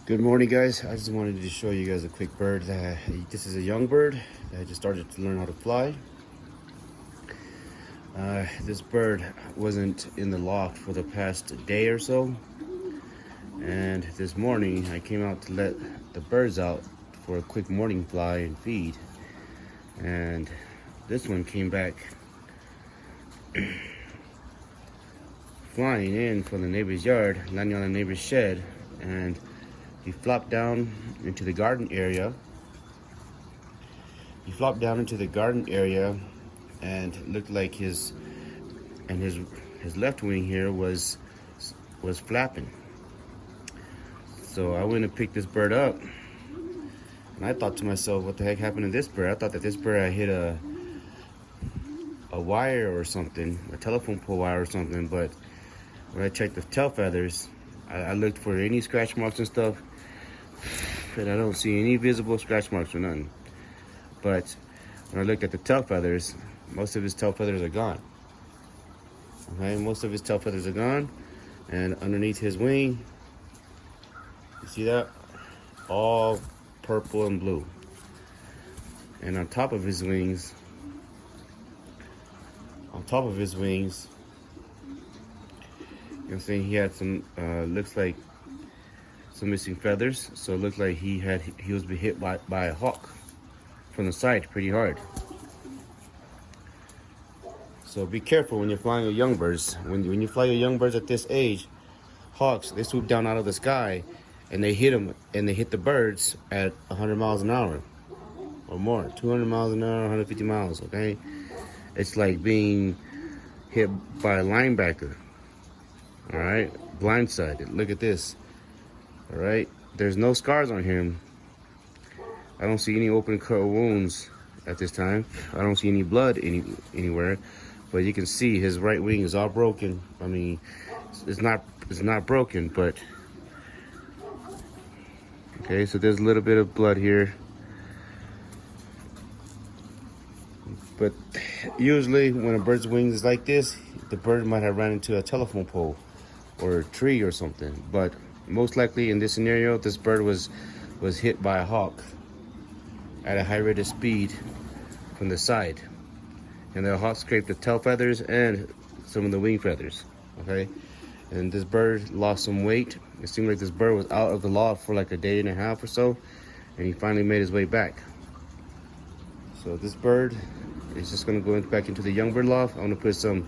Good morning, guys. I just wanted to show you guys a quick bird. This is a young bird that just started to learn how to fly. This bird wasn't in the loft for the past day or so, and this morning I came out to let the birds out for a quick morning fly and feed, and this one came back flying in from the neighbor's yard, landing on the neighbor's shed, and he flopped down into the garden area. And it looked like his left wing here was flapping. So I went and picked this bird up, and I thought to myself, what the heck happened to this bird? I thought that this bird had hit a wire or something, a telephone pole wire or something. But when I checked the tail feathers, I looked for any scratch marks and stuff, and I don't see any visible scratch marks or nothing. But when I looked at the tail feathers, most of his tail feathers are gone. Okay, most of his tail feathers are gone, and underneath his wing, you see that? All purple and blue. And on top of his wings, you know what I'm saying, he had some, looks like some missing feathers. So it looked like he was hit by a hawk from the side pretty hard. So be careful when you're flying your young birds. When you fly your young birds at this age, hawks, they swoop down out of the sky and they hit them, and they hit the birds at 100 miles an hour or more, 200 miles an hour, 150 miles, okay? It's like being hit by a linebacker, all right? Blindsided. Look at this, all right? There's no scars on him. I don't see any open cut wounds at this time. I don't see any blood anywhere, but you can see his right wing is all broken. I mean, it's not broken, but okay, so there's a little bit of blood here. But usually when a bird's wing is like this, the bird might have ran into a telephone pole or a tree or something. But most likely in this scenario, this bird was hit by a hawk at a high rate of speed from the side. And the hawk scraped the tail feathers and some of the wing feathers, okay? And this bird lost some weight. It seemed like this bird was out of the loft for like a day and a half or so, and he finally made his way back. So this bird is just gonna go back into the young bird loft. I'm gonna put some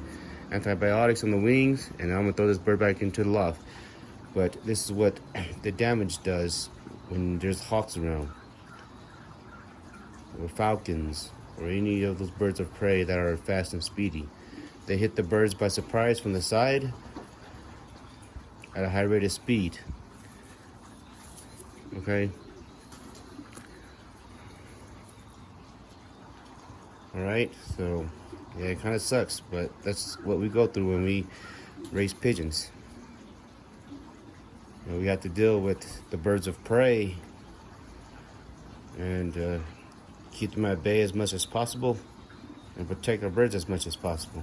antibiotics on the wings, and I'm gonna throw this bird back into the loft. But this is what the damage does when there's hawks around, or falcons, or any of those birds of prey that are fast and speedy. They hit the birds by surprise from the side at a high rate of speed, okay? All right, so yeah, it kind of sucks, but that's what we go through when we raise pigeons. You know, we have to deal with the birds of prey and keep them at bay as much as possible and protect our birds as much as possible.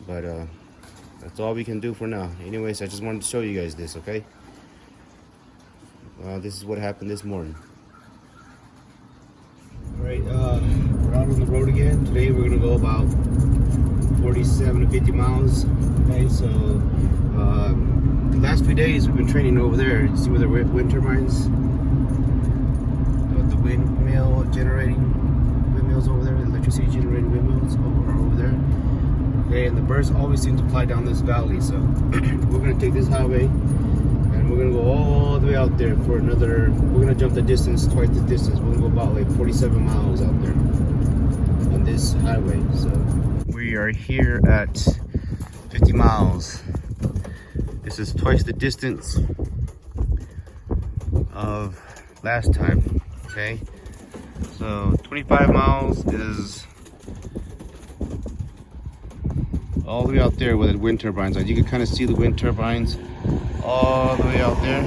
But that's all we can do for now. Anyways, I just wanted to show you guys this, okay? This is what happened this morning. All right, we're out on the road again. Today we're gonna go about 47 to 50 miles. Okay, so the last few days we've been training over there. You see where the wind turbines, the windmill generating windmills over there, the electricity generating windmills are over there. Okay, and the birds always seem to fly down this valley. So we're gonna take this highway, and we're gonna go all the way out there for another. We're gonna jump the distance, twice the distance. We're gonna go about like 47 miles out there on this highway. So we are here at 50 miles. This is twice the distance of last time. Okay, so 25 miles is all the way out there where the wind turbines are. You can kind of see the wind turbines all the way out there.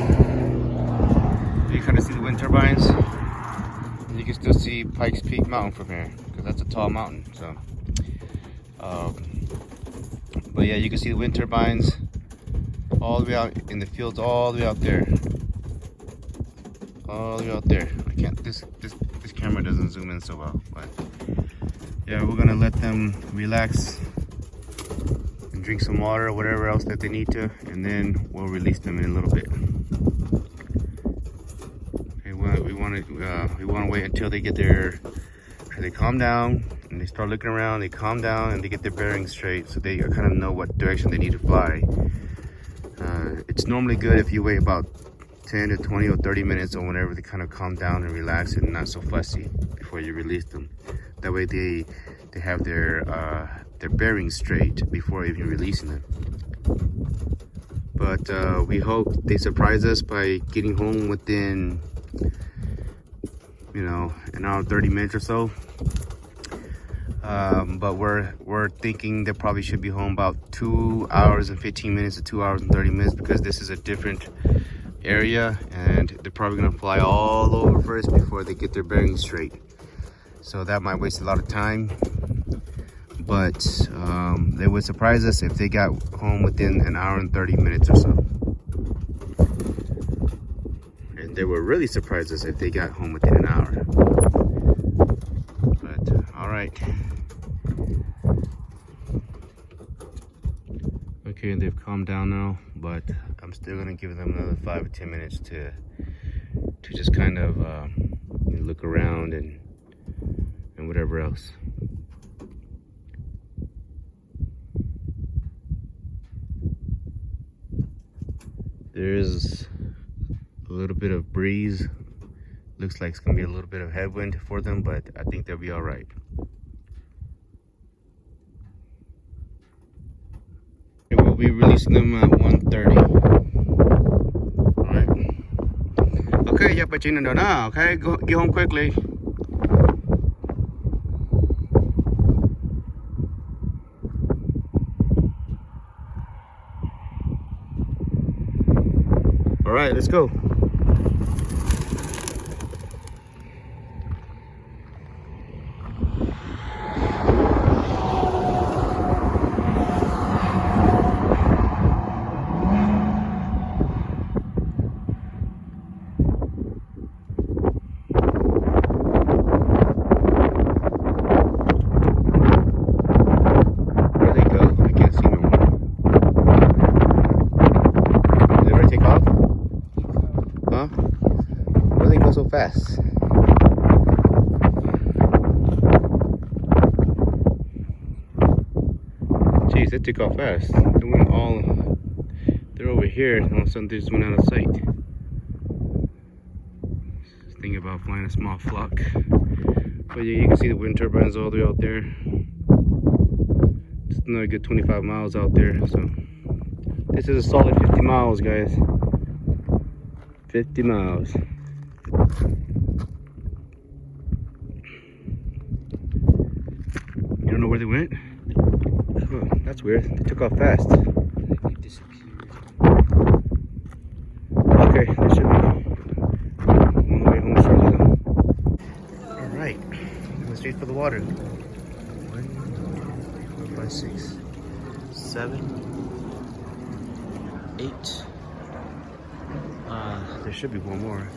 You kind of see the wind turbines, and you can still see Pikes Peak Mountain from here, because that's a tall mountain. So but yeah, you can see the wind turbines all the way out in the fields, all the way out there. All the way out there. I can't, this camera doesn't zoom in so well, but yeah, we're gonna let them relax and drink some water or whatever else that they need to, and then we'll release them in a little bit. Okay, we want to wait until they get they calm down and they start looking around, they calm down and they get their bearings straight, so they kind of know what direction they need to fly. It's normally good if you wait about 10 to 20 or 30 minutes or whenever they kind of calm down and relax and not so fussy before you release them. That way they have their bearings straight before even releasing them. But we hope they surprise us by getting home within, you know, an hour and 30 minutes or so. But we're thinking they probably should be home about 2 hours and 15 minutes to 2 hours and 30 minutes, because this is a different area and they're probably gonna fly all over first before they get their bearings straight. So that might waste a lot of time, but they would surprise us if they got home within an hour and 30 minutes or so. And they will really surprise us if they got home within an hour. But all right. Okay, they've calmed down now, but I'm still gonna give them another 5 or 10 minutes to just kind of look around and whatever else. There's a little bit of breeze. Looks like it's gonna be a little bit of headwind for them, but I think they'll be all right. We'll be releasing them at 1:30. All right. Okay, yeah, but you know now. Okay, go get home quickly. All right, let's go. So fast. Jeez, it took off fast. They went all, they're over here, and all of a sudden they just went out of sight. Just thinking about flying a small flock. But yeah, you can see the wind turbines all the way out there. Just another good 25 miles out there. So this is a solid 50 miles, guys. 50 miles. You don't know where they went? Oh, that's weird. They took off fast. They disappeared. Okay, they should be on the way home shortly though. Alright, going straight for the water. 1, 2, 3, 4, 5, 6, 7, 8. There should be one more.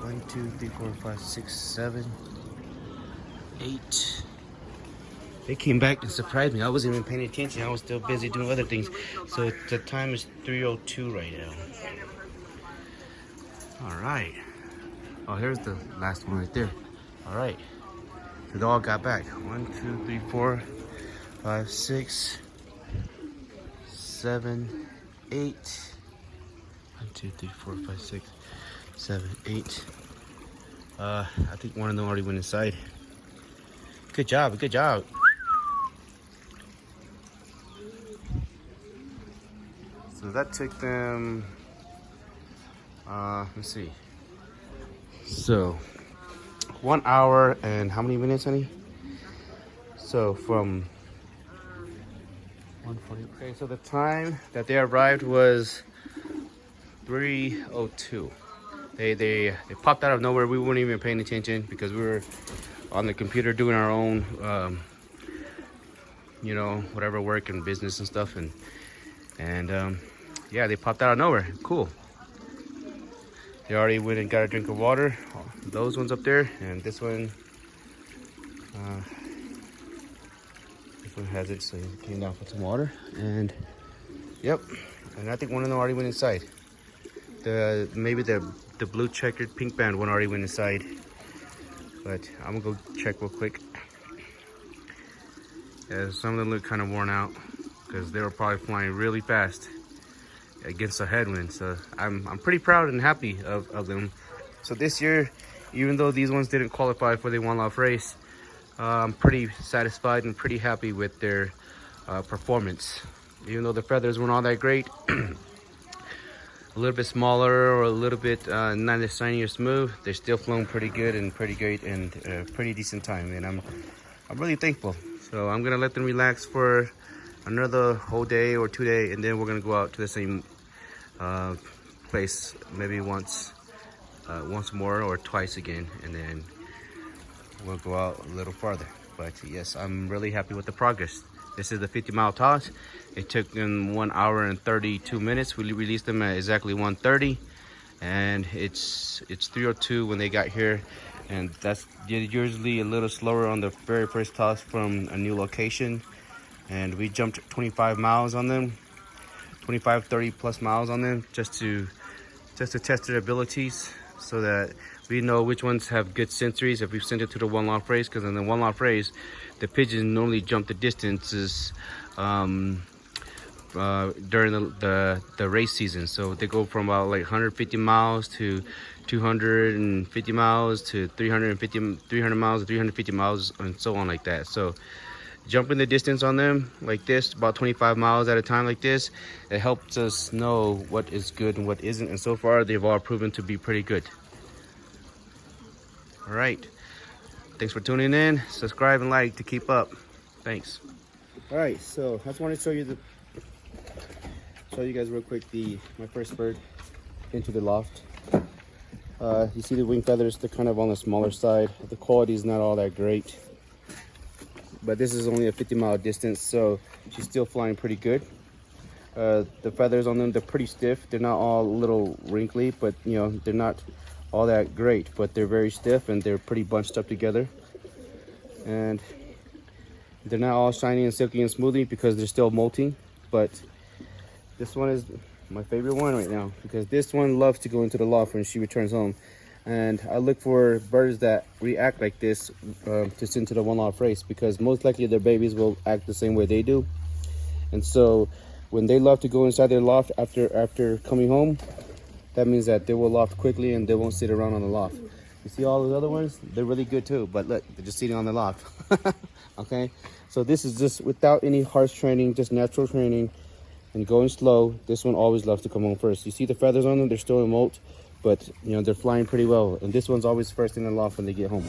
1, 2, 3, 4, 5, 6, 7, 8. They came back and surprised me. I wasn't even paying attention. I was still busy doing other things. So the time is 3:02 right now. All right. Oh, here's the last one right there. All right. So they all got back. 1, 2, 3, 4, 5, 6, 7, 8. 1, 2, 3, 4, 5, 6, 7, 8. I think one of them already went inside. Good job, good job. So that took them, let's see. So 1 hour and how many minutes, honey? So from 1:40. Okay, so the time that they arrived was 3:02. They popped out of nowhere. We weren't even paying attention because we were on the computer doing our own, you know, whatever work and business and stuff. And yeah, they popped out of nowhere. Cool. They already went and got a drink of water. Those ones up there, and this one has it, so he came down for some water. And yep, and I think one of them already went inside. Maybe the blue checkered pink band one already went inside. But I'm gonna go check real quick. Yeah, some of them look kind of worn out because they were probably flying really fast against the headwind. So I'm pretty proud and happy of them. So this year, even though these ones didn't qualify for the one-off race, I'm pretty satisfied and pretty happy with their performance. Even though the feathers weren't all that great, a little bit smaller or a little bit not as shiny or smooth, they're still flown pretty good and pretty great and pretty decent time. And I'm really thankful. So I'm gonna let them relax for another whole day or 2 days, and then we're gonna go out to the same place maybe once more or twice again, and then we'll go out a little farther. But yes, I'm really happy with the progress. This is the 50-mile toss. It took them 1 hour and 32 minutes. We released them at exactly 1:30, and it's 3:02 when they got here. And that's usually a little slower on the very first toss from a new location. And we jumped 25 miles on them, 25, 30 plus miles on them, just to test their abilities, so that we know which ones have good sensories if we've sent it to the one-off race. Because in the one-off race, the pigeons normally jump the distances during the race season. So they go from about like 150 miles to 250 miles to 300 miles to 350 miles, and so on like that. So jumping the distance on them like this, about 25 miles at a time like this, it helps us know what is good and what isn't. And so far, they've all proven to be pretty good. All right. Thanks for tuning in. Subscribe and like to keep up. Thanks. All right, so I just want to show you guys real quick my first bird into the loft. You see the wing feathers, they're kind of on the smaller side. The quality is not all that great, but this is only a 50-mile distance, so she's still flying pretty good. The feathers on them, they're pretty stiff. They're not all a little wrinkly, but you know, they're not all that great, but they're very stiff and they're pretty bunched up together. And they're not all shiny and silky and smoothly because they're still molting, but this one is my favorite one right now because this one loves to go into the loft when she returns home. And I look for birds that react like this to send to the one-off race, because most likely their babies will act the same way they do. And so when they love to go inside their loft after coming home, that means that they will loft quickly and they won't sit around on the loft. You see all those other ones? They're really good too, but look, they're just sitting on the loft. Okay, so this is just without any harsh training, just natural training and going slow. This one always loves to come home first. You see the feathers on them? They're still in molt, but you know, they're flying pretty well. And this one's always first in the loft when they get home.